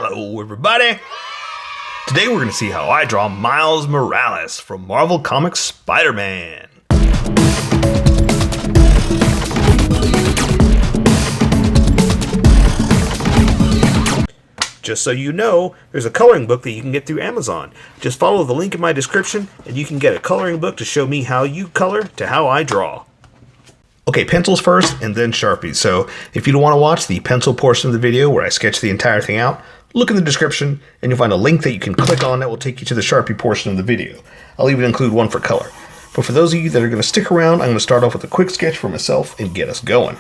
Hello everybody! Today we're going to see how I draw Miles Morales from Marvel Comics Spider-Man. Just so you know, there's a coloring book that you can get through Amazon. Just follow the link in my description and you can get a coloring book to show me how you color to how I draw. Okay, pencils first and then Sharpies. So if you don't want to watch the pencil portion of the video where I sketch the entire thing out, look in the description and you'll find a link that you can click on that will take you to the Sharpie portion of the video. I'll even include one for color. But for those of you that are going to stick around, I'm going to start off with a quick sketch for myself and get us going.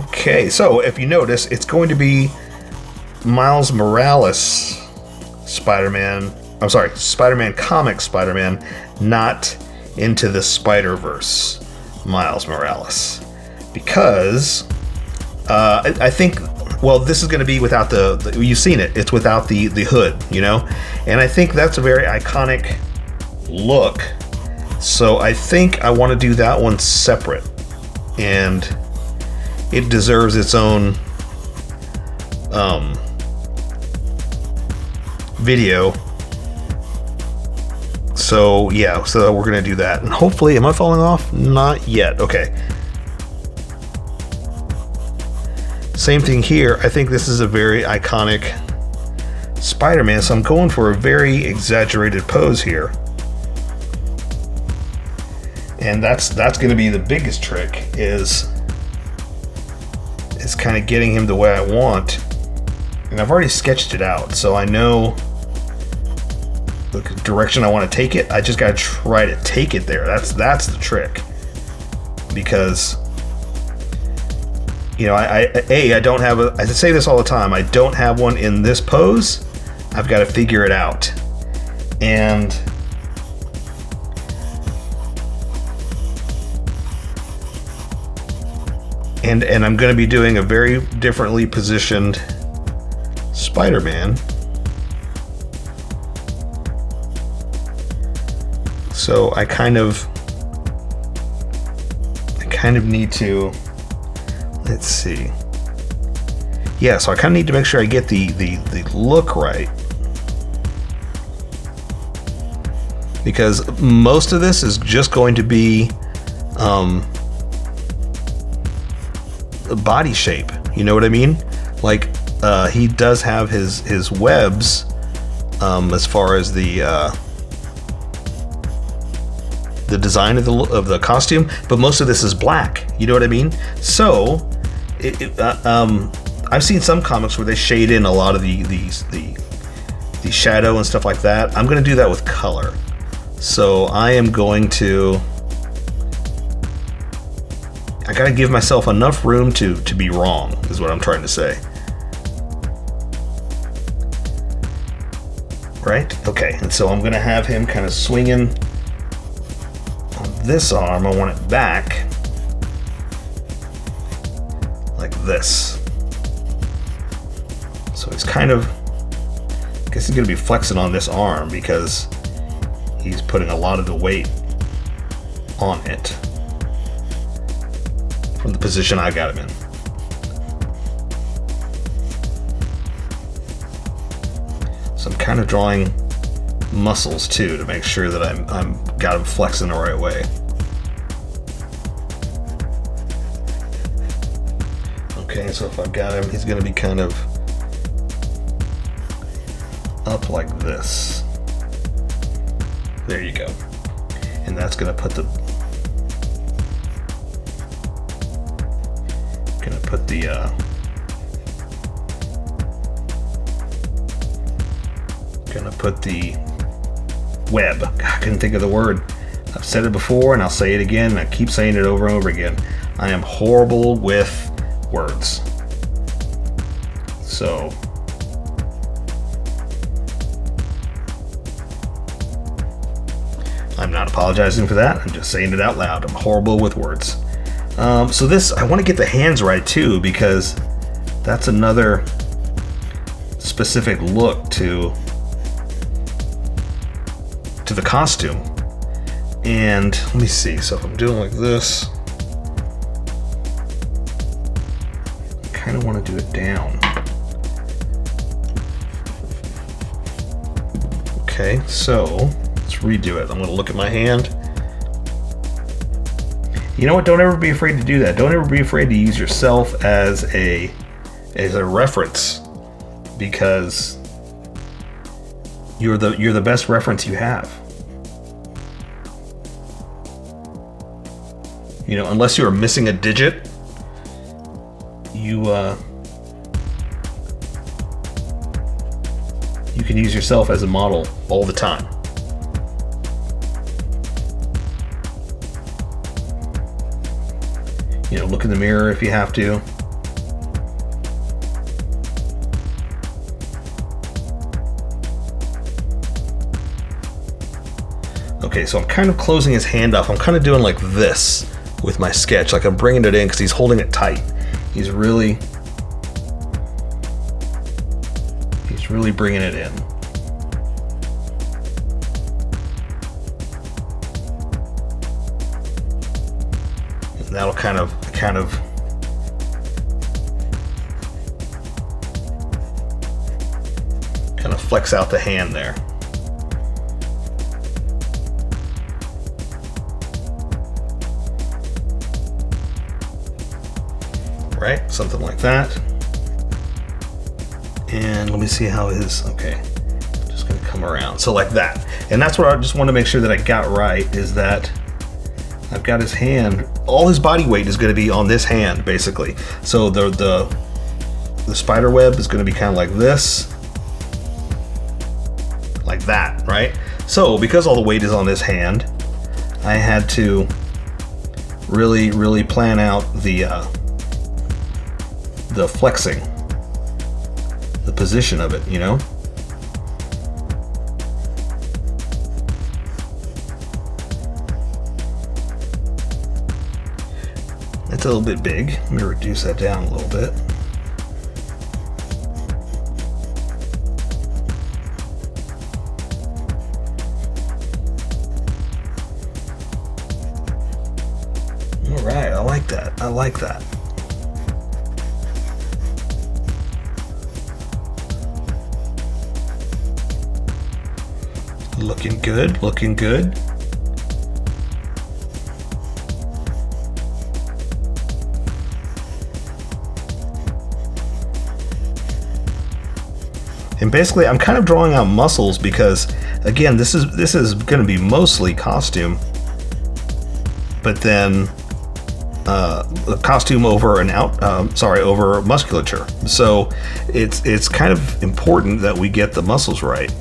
Okay, so if you notice, it's going to be Miles Morales Spider-Man, Spider-Man Comics Spider-Man, not Into the Spider-Verse Miles Morales, because I think, well, this is going to be without the you've seen it, it's without the hood, you know, and I think that's a very iconic look, so I think I want to do that one separate, and it deserves its own video. So yeah, so we're gonna do that, and hopefully, am I falling off? Not yet. Okay. Same thing here. I think this is a very iconic Spider-Man, so I'm going for a very exaggerated pose here, and that's gonna be the biggest trick, is kind of getting him the way I want, and I've already sketched it out, so I know the direction I want to take it. I just gotta try to take it there. That's the trick, because you know, I don't have a, I say this all the time, I don't have one in this pose. I've got to figure it out, and I'm going to be doing a very differently positioned Spider-Man. So I kind of need to, let's see. Yeah, so I kind of need to make sure I get the look right, because most of this is just going to be body shape. You know what I mean? Like he does have his webs as far as the design of the costume, but most of this is black. You know what I mean? So I've seen some comics where they shade in a lot of the shadow and stuff like that. I'm going to do that with color. So I am going to, I got to give myself enough room to be wrong, is what I'm trying to say. Right? Okay, and so I'm going to have him kind of swinging on this arm. I want it back like this. So it's kind of, I guess he's going to be flexing on this arm because he's putting a lot of the weight on it from the position I got him in. So I'm kind of drawing muscles too to make sure that I'm got him flexing the right way. Okay, so if I've got him, he's going to be kind of up like this. There you go. And that's going to put the web. I couldn't think of the word. I've said it before and I'll say it again, and I keep saying it over and over again. I am horrible with words. So I'm not apologizing for that. I'm just saying it out loud. I'm horrible with words. So this, I want to get the hands right too, because that's another specific look to the costume. And let me see. So if I'm doing like this, I kind of want to do it down. Okay, so let's redo it. I'm going to look at my hand. You know what? Don't ever be afraid to do that. Don't ever be afraid to use yourself as a reference, because you're the best reference you have. You know, unless you are missing a digit, you can use yourself as a model all the time. You know, look in the mirror if you have to. Okay, so I'm kind of closing his hand off. I'm kind of doing like this with my sketch, like I'm bringing it in because he's holding it tight. He's really bringing it in. And that'll kind of flex out the hand there. Right, something like that. And let me see how his, okay, just gonna come around. So like that. And that's what I just want to make sure that I got right, is that I've got his hand, all his body weight is gonna be on this hand, basically. So the spider web is gonna be kind of like this, like that, right? So because all the weight is on this hand, I had to really plan out the flexing, the position of it, you know? That's a little bit big. Let me reduce that down a little bit. All right, I like that. I like that. Looking good, looking good. And basically I'm kind of drawing out muscles because, again, this is going to be mostly costume, but then a costume over over musculature. So it's kind of important that we get the muscles right.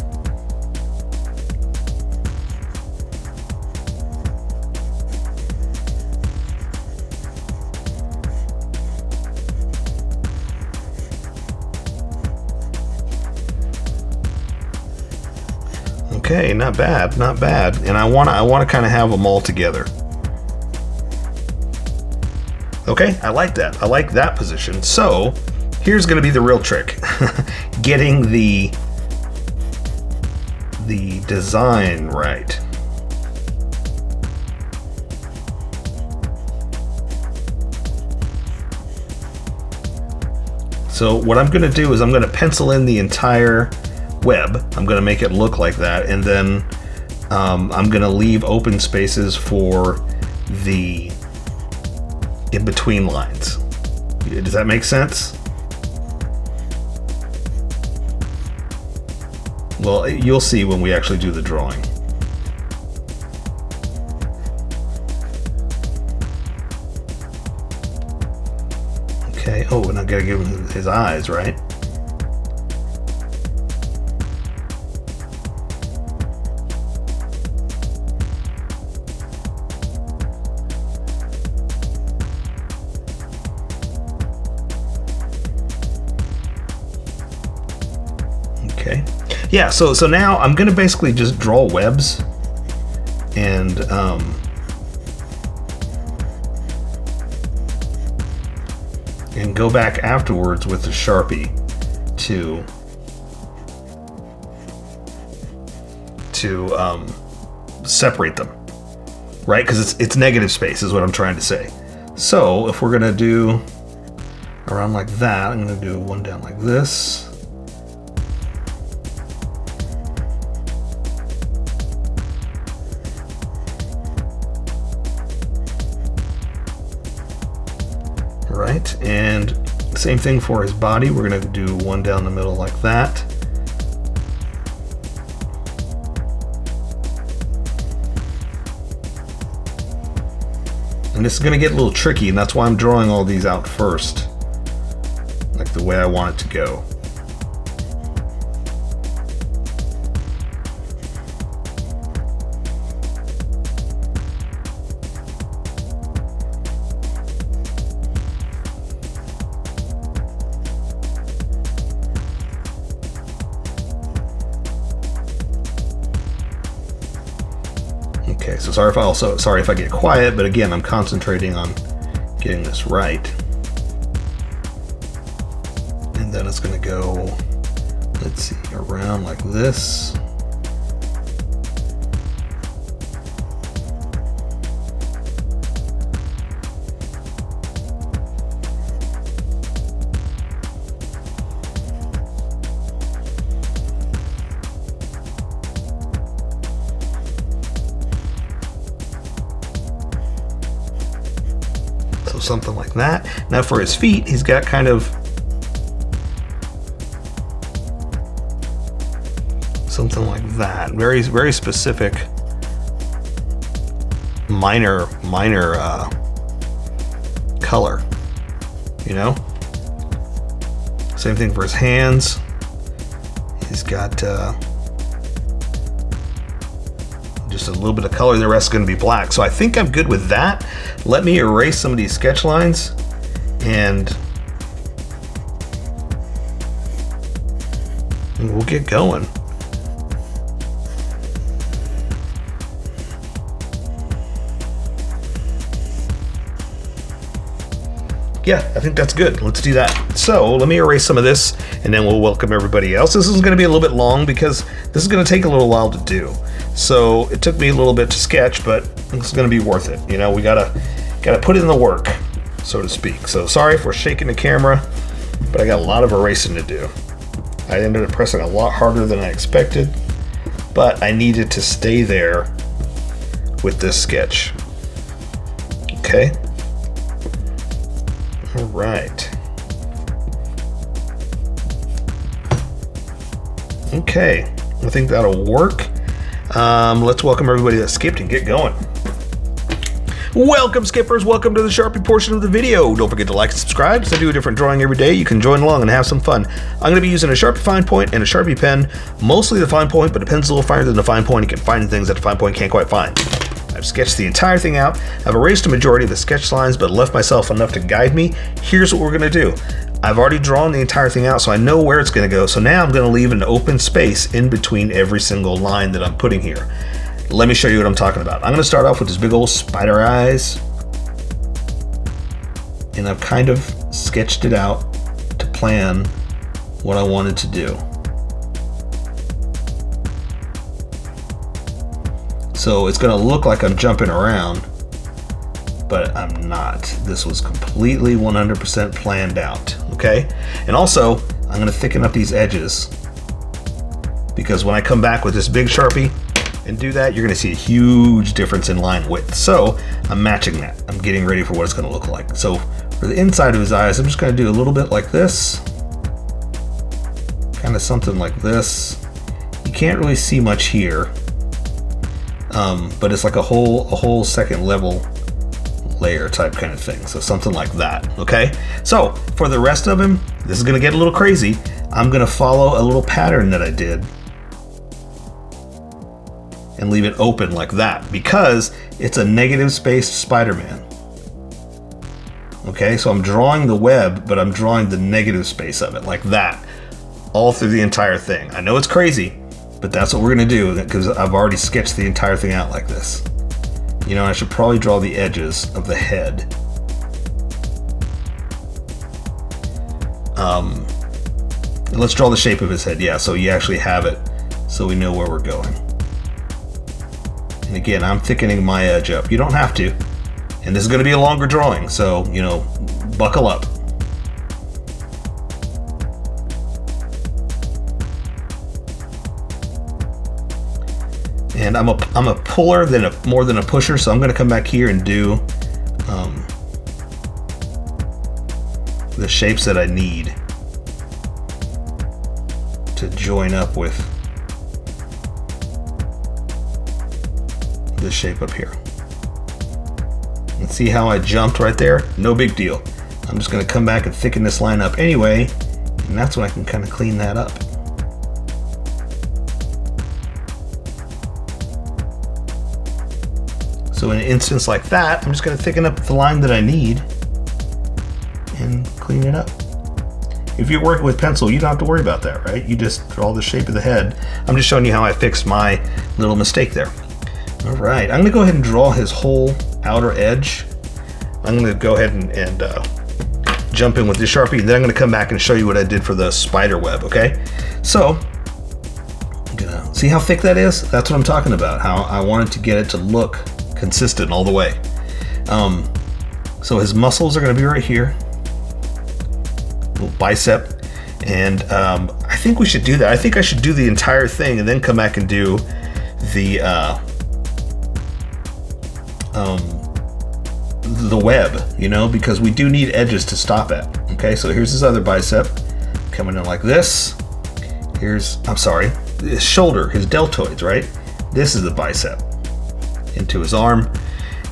Okay, not bad, not bad. And I want to kind of have them all together. Okay, I like that. I like that position. So here's going to be the real trick: getting the design right. So what I'm going to do is I'm going to pencil in the entire web. I'm going to make it look like that, and then I'm going to leave open spaces for the in-between lines. Does that make sense? Well, you'll see when we actually do the drawing. Okay, oh, and I gotta give him his eyes, right? Okay. Yeah, so now I'm gonna basically just draw webs and go back afterwards with the Sharpie to separate them, right? Because it's negative space is what I'm trying to say. So if we're gonna do around like that, I'm gonna do one down like this. and same thing for his body. We're gonna do one down the middle like that. And this is gonna get a little tricky, and that's why I'm drawing all these out first, like the way I want it to go. Okay, so sorry if I get quiet, but again, I'm concentrating on getting this right. And then it's gonna go, let's see, around like this. So something like that. Now for his feet, he's got kind of something like that. Very, very specific, minor color, you know? Same thing for his hands. He's got just a little bit of color. The rest is going to be black. So I think I'm good with that. Let me erase some of these sketch lines and we'll get going. Yeah, I think that's good. Let's do that. So let me erase some of this and then we'll welcome everybody else. This is going to be a little bit long because this is going to take a little while to do. So it took me a little bit to sketch, but it's going to be worth it. You know, we gotta put in the work, so to speak. So sorry if we're shaking the camera, but I got a lot of erasing to do. I ended up pressing a lot harder than I expected, but I needed to stay there with this sketch. Okay. All right. Okay, I think that'll work. Let's welcome everybody that skipped and get going. Welcome, skippers. Welcome to the Sharpie portion of the video. Don't forget to like and subscribe because I do a different drawing every day. You can join along and have some fun. I'm going to be using a Sharpie fine point and a Sharpie pen. Mostly the fine point, but the pen's a little finer than the fine point. You can find things that the fine point can't quite find. I've sketched the entire thing out. I've erased a majority of the sketch lines, but left myself enough to guide me. Here's what we're going to do. I've already drawn the entire thing out, so I know where it's going to go. So now I'm going to leave an open space in between every single line that I'm putting here. Let me show you what I'm talking about. I'm going to start off with this big old spider eyes. And I've kind of sketched it out to plan what I wanted to do. So it's going to look like I'm jumping around, but I'm not. This was completely 100% planned out, okay? And also, I'm going to thicken up these edges because when I come back with this big Sharpie and do that, you're going to see a huge difference in line width. So I'm matching that. I'm getting ready for what it's going to look like. So for the inside of his eyes, I'm just going to do a little bit like this, kind of something like this. You can't really see much here, but it's like a whole second level layer type kind of thing. So something like that, okay? So for the rest of him, this is going to get a little crazy. I'm going to follow a little pattern that I did and leave it open like that because it's a negative spaced Spider-Man. Okay, so I'm drawing the web, but I'm drawing the negative space of it like that all through the entire thing. I know it's crazy, but that's what we're gonna do because I've already sketched the entire thing out like this. You know, I should probably draw the edges of the head. Let's draw the shape of his head, yeah, so you actually have it so we know where we're going. And again, I'm thickening my edge up. You don't have to. And this is going to be a longer drawing, so, you know, buckle up. And I'm a puller more than a pusher, so I'm going to come back here and do shapes that I need to join up with this shape up here. And see how I jumped right there? No big deal. I'm just going to come back and thicken this line up anyway, and that's when I can kind of clean that up. So in an instance like that, I'm just going to thicken up the line that I need and clean it up. If you're working with pencil, you don't have to worry about that, right? You just draw the shape of the head. I'm just showing you how I fixed my little mistake there. All right, I'm going to go ahead and draw his whole outer edge. I'm going to go ahead and jump in with the Sharpie, and then I'm going to come back and show you what I did for the spider web, okay? So, I'm gonna see how thick that is? That's what I'm talking about, how I wanted to get it to look consistent all the way. So his muscles are going to be right here, little bicep, and I think we should do that. I think I should do the entire thing and then come back and do the web, you know, because we do need edges to stop at. Okay, so here's his other bicep coming in like this. Here's, I'm sorry, his shoulder, his deltoids, right? This is the bicep into his arm,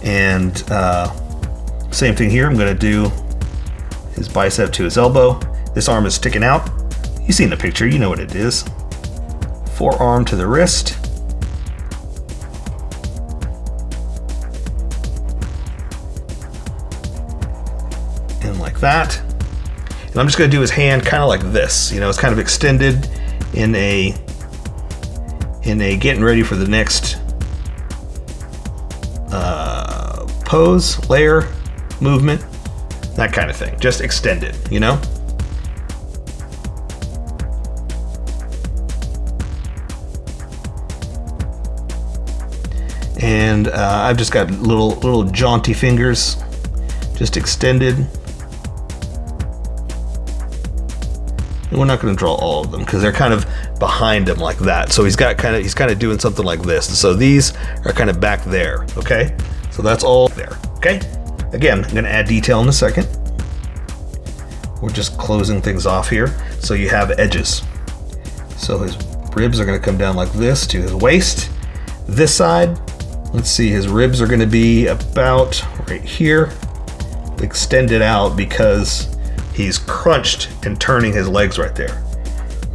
and same thing here. I'm going to do his bicep to his elbow. This arm is sticking out. You've seen the picture, you know what it is. Forearm to the wrist. And like that. And I'm just going to do his hand kind of like this. You know, it's kind of extended in a getting ready for the next pose, layer, movement, that kind of thing. Just extended, you know? And I've just got little jaunty fingers, just extended. And we're not going to draw all of them because they're kind of behind him like that. So he's kind of doing something like this. So these are kind of back there. Okay, so that's all there. Okay. Again, I'm going to add detail in a second. We're just closing things off here. So you have edges. So his ribs are going to come down like this to his waist. This side, let's see, his ribs are going to be about right here, extended out because he's crunched and turning his legs right there.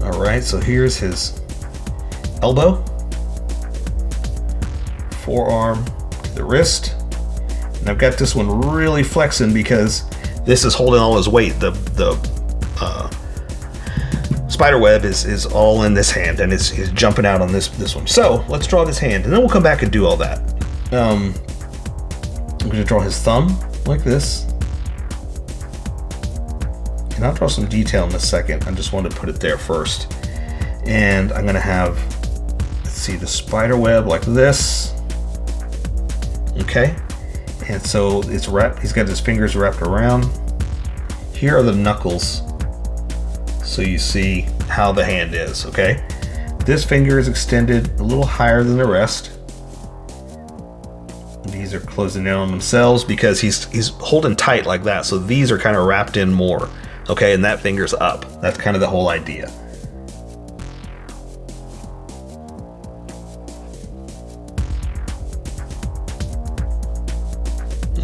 All right, so here's his elbow, forearm to the wrist. And I've got this one really flexing because this is holding all his weight. The spider web is all in this hand and it's jumping out on this one. So let's draw this hand and then we'll come back and do all that. I'm gonna draw his thumb like this. And I'll draw some detail in a second. I just wanted to put it there first. And I'm gonna have, let's see, the spider web like this. Okay. And so it's wrapped, he's got his fingers wrapped around. Here are the knuckles. So you see how the hand is, okay? This finger is extended a little higher than the rest. These are closing in on themselves because he's holding tight like that. So these are kind of wrapped in more, okay? And that finger's up. That's kind of the whole idea.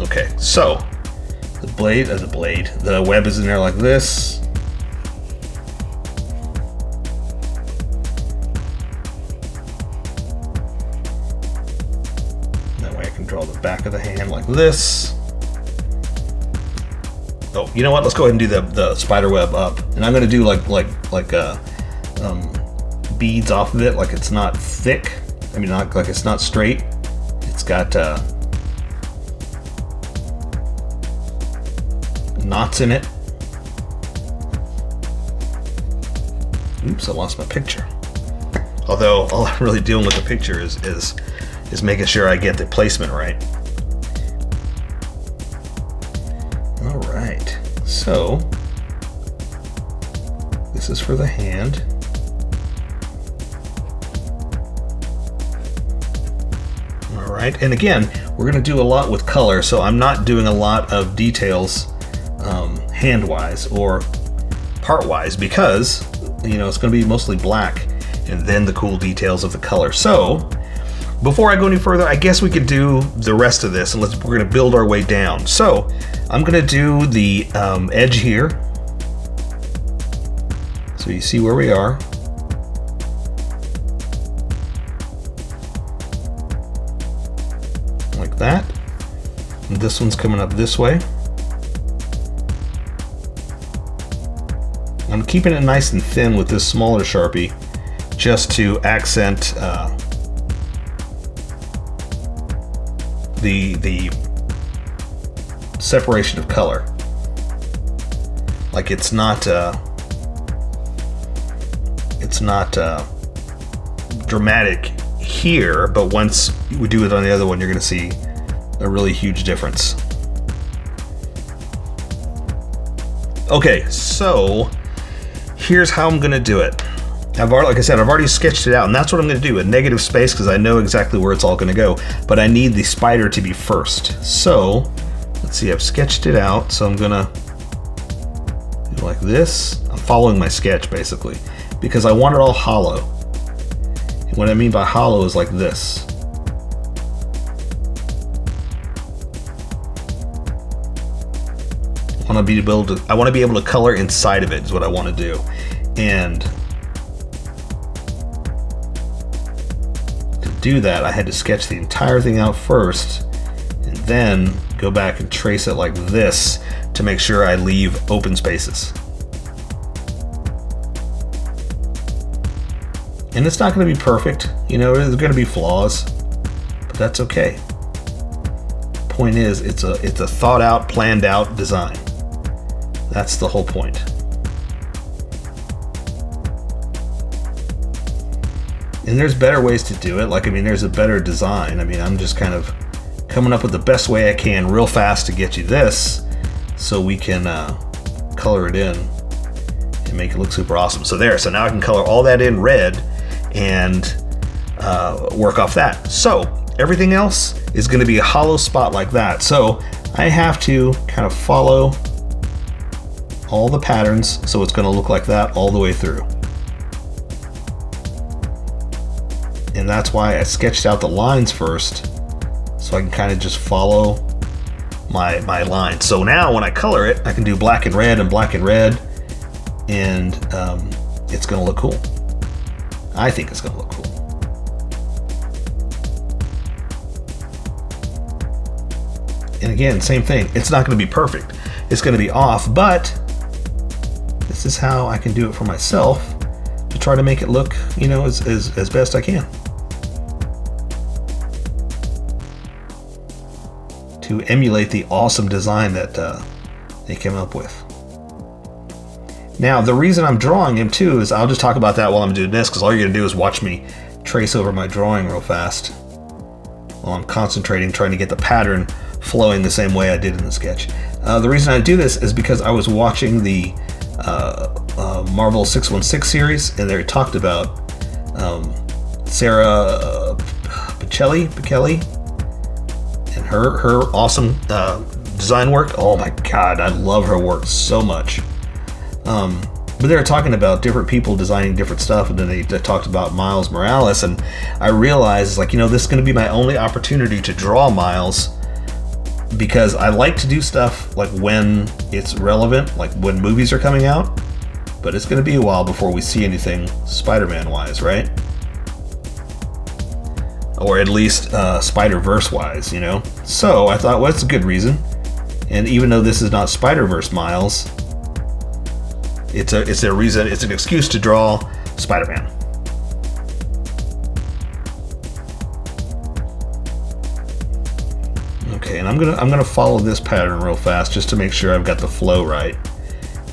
Okay, so the web is in there like this. That way I can draw the back of the hand like this. Oh, you know what? Let's go ahead and do the spider web up, and I'm going to do like beads off of it, like it's not thick. I mean, not like it's not straight. It's got knots in it. Oops, I lost my picture. Although all I'm really dealing with the picture is making sure I get the placement right. All right, so this is for the hand. All right, and again, we're going to do a lot with color, so I'm not doing a lot of details hand-wise or part-wise, because you know it's going to be mostly black and then the cool details of the color. So before I go any further, I guess we could do the rest of this, and we're going to build our way down. So I'm going to do the edge here. So you see where we are. Like that. And this one's coming up this way. I'm keeping it nice and thin with this smaller Sharpie just to accent the separation of color. Like it's not dramatic here, but once we do it on the other one, you're going to see a really huge difference. Okay, so here's how I'm going to do it. Like I said, I've already sketched it out, and that's what I'm going to do, a negative space, because I know exactly where it's all going to go, but I need the spider to be first. So let's see, I've sketched it out, so I'm going to do like this. I'm following my sketch basically, because I want it all hollow. And what I mean by hollow is like this. I want to be able to color inside of it is what I want to do. And to do that, I had to sketch the entire thing out first and then go back and trace it like this to make sure I leave open spaces. And it's not going to be perfect, you know, there's going to be flaws, but that's okay. Point is, it's a thought out, planned out design. That's the whole point. And there's better ways to do it. Like, I mean, there's a better design. I mean, I'm just kind of coming up with the best way I can real fast to get you this so we can color it in and make it look super awesome. So there, so now I can color all that in red and work off that. So everything else is going to be a hollow spot like that. So I have to kind of follow all the patterns, so it's going to look like that all the way through. And that's why I sketched out the lines first, so I can kind of just follow my line. So now when I color it, I can do black and red, and it's going to look cool. I think it's going to look cool. And again, same thing. It's not going to be perfect. It's going to be off, but this is how I can do it for myself to try to make it look, you know, as best I can. To emulate the awesome design that they came up with. Now, the reason I'm drawing him too is I'll just talk about that while I'm doing this, because all you're going to do is watch me trace over my drawing real fast while I'm concentrating, trying to get the pattern flowing the same way I did in the sketch. The reason I do this is because I was watching the Marvel 616 series, and they talked about Sarah Pichelli and her awesome design work. Oh my god, I love her work so much. But they were talking about different people designing different stuff, and then they talked about Miles Morales, and I realized, like, you know, this is going to be my only opportunity to draw Miles, because I like to do stuff like when it's relevant, like when movies are coming out, but it's going to be a while before we see anything Spider-Man wise, right? Or at least Spider-Verse wise, you know? So I thought, well, that's a good reason. And even though this is not Spider-Verse Miles, it's a reason, it's an excuse to draw Spider-Man. Okay, and I'm gonna follow this pattern real fast just to make sure I've got the flow right.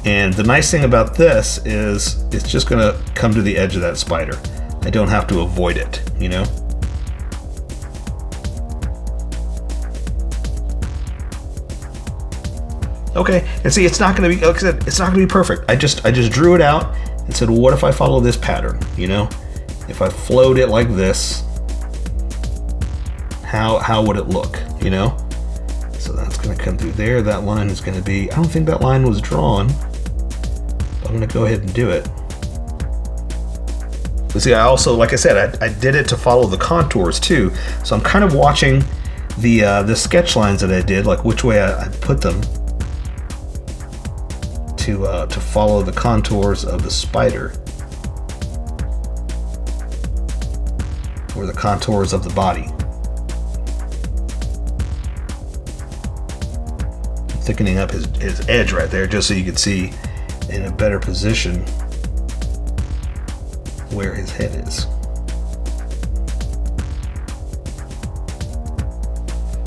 And the nice thing about this is it's just gonna come to the edge of that spider. I don't have to avoid it, you know? Okay, and see, it's not gonna be, like I said, it's not gonna be perfect. I just drew it out and said, well, what if I follow this pattern, you know? If I flowed it like this, how would it look, you know? So that's going to come through there. That line is going to be, I don't think that line was drawn. I'm going to go ahead and do it. But see, I also, like I said, I did it to follow the contours too. So I'm kind of watching the sketch lines that I did, like which way I put them to follow the contours of the spider, or the contours of the body. I'm thickening up his edge right there just so you can see in a better position where his head is.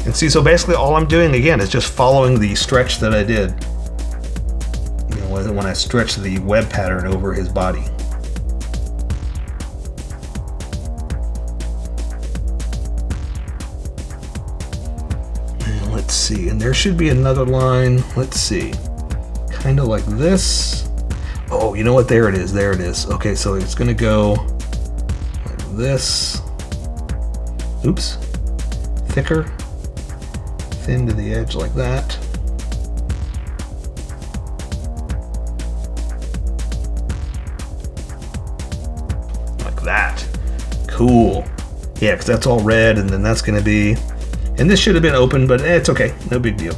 And see, so basically all I'm doing again is just following the stretch that I did, you know, when I stretched the web pattern over his body. And let's see, and there should be another line, let's see, kind of like this. Oh, you know what? There it is. There it is. Okay, so it's going to go like this. Oops. Thicker. Thin to the edge like that. Like that. Cool. Yeah, because that's all red, and then that's going to be... And this should have been open, but it's okay. No big deal.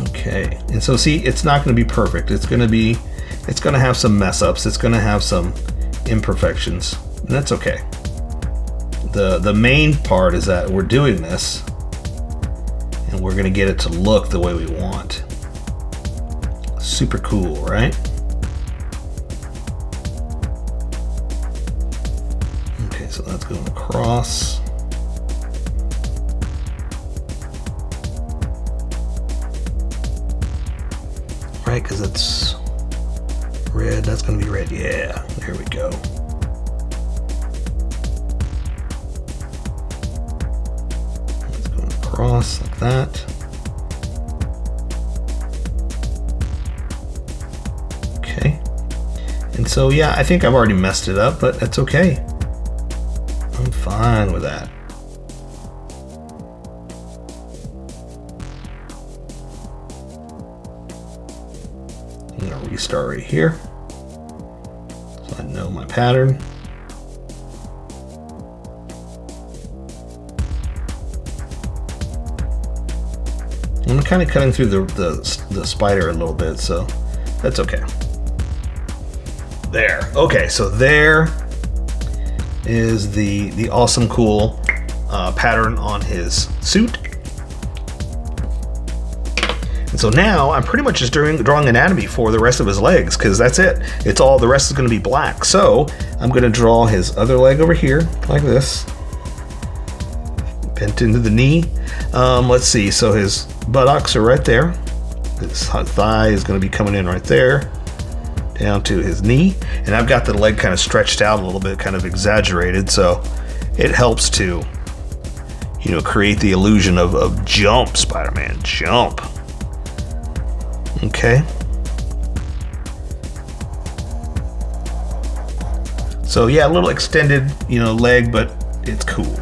Okay, and so see, it's not going to be perfect. It's going to have some mess ups. It's going to have some imperfections, and that's okay. The main part is that we're doing this, and we're going to get it to look the way we want. Super cool, right? Okay, so that's going across. Right, because it's red, that's going to be red. Yeah, there we go. It's going across like that. Okay. And so, yeah, I think I've already messed it up, but that's okay. I'm fine with that. I'm going to restart right here, so I know my pattern. I'm kind of cutting through the spider a little bit, so that's okay. There. Okay, so there is the awesome, cool pattern on his suit. And so now I'm pretty much just drawing anatomy for the rest of his legs, because that's it. It's all, the rest is going to be black. So I'm going to draw his other leg over here like this, bent into the knee. Let's see, so his buttocks are right there. His thigh is going to be coming in right there, down to his knee. And I've got the leg kind of stretched out a little bit, kind of exaggerated, so it helps to, you know, create the illusion of jump, Spider-Man, jump. Okay. So yeah, a little extended, you know, leg, but it's cool.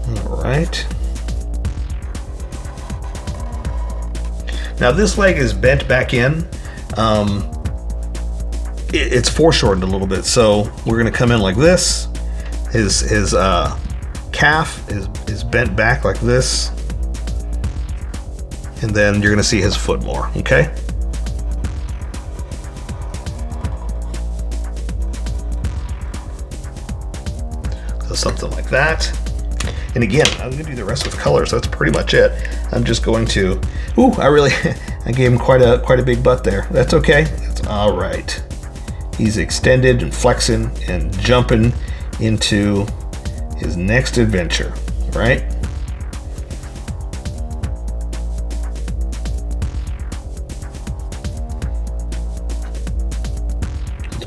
All right. Now this leg is bent back in. It's foreshortened a little bit, so we're gonna come in like this. His calf is bent back like this. And then you're going to see his foot more, okay? So something like that. And again, I'm going to do the rest with colors. That's pretty much it. I'm just going to, ooh, I gave him quite a big butt there. That's okay. That's all right. He's extended and flexing and jumping into his next adventure, right?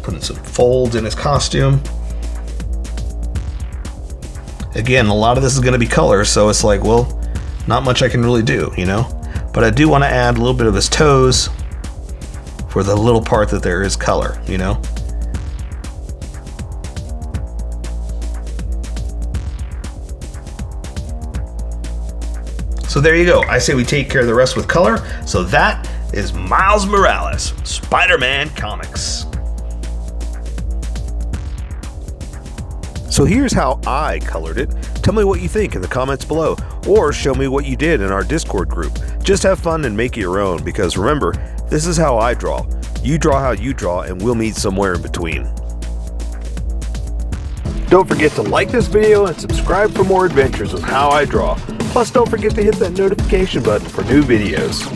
Putting some folds in his costume. Again, a lot of this is going to be color, so it's like, well, not much I can really do, you know? But I do want to add a little bit of his toes for the little part that there is color, you know? So there you go. I say we take care of the rest with color. So that is Miles Morales, Spider-Man Comics. So here's how I colored it. Tell me what you think in the comments below, or show me what you did in our Discord group. Just have fun and make it your own, because remember, this is how I draw. You draw how you draw, and we'll meet somewhere in between. Don't forget to like this video and subscribe for more adventures of How I Draw. Plus, don't forget to hit that notification button for new videos.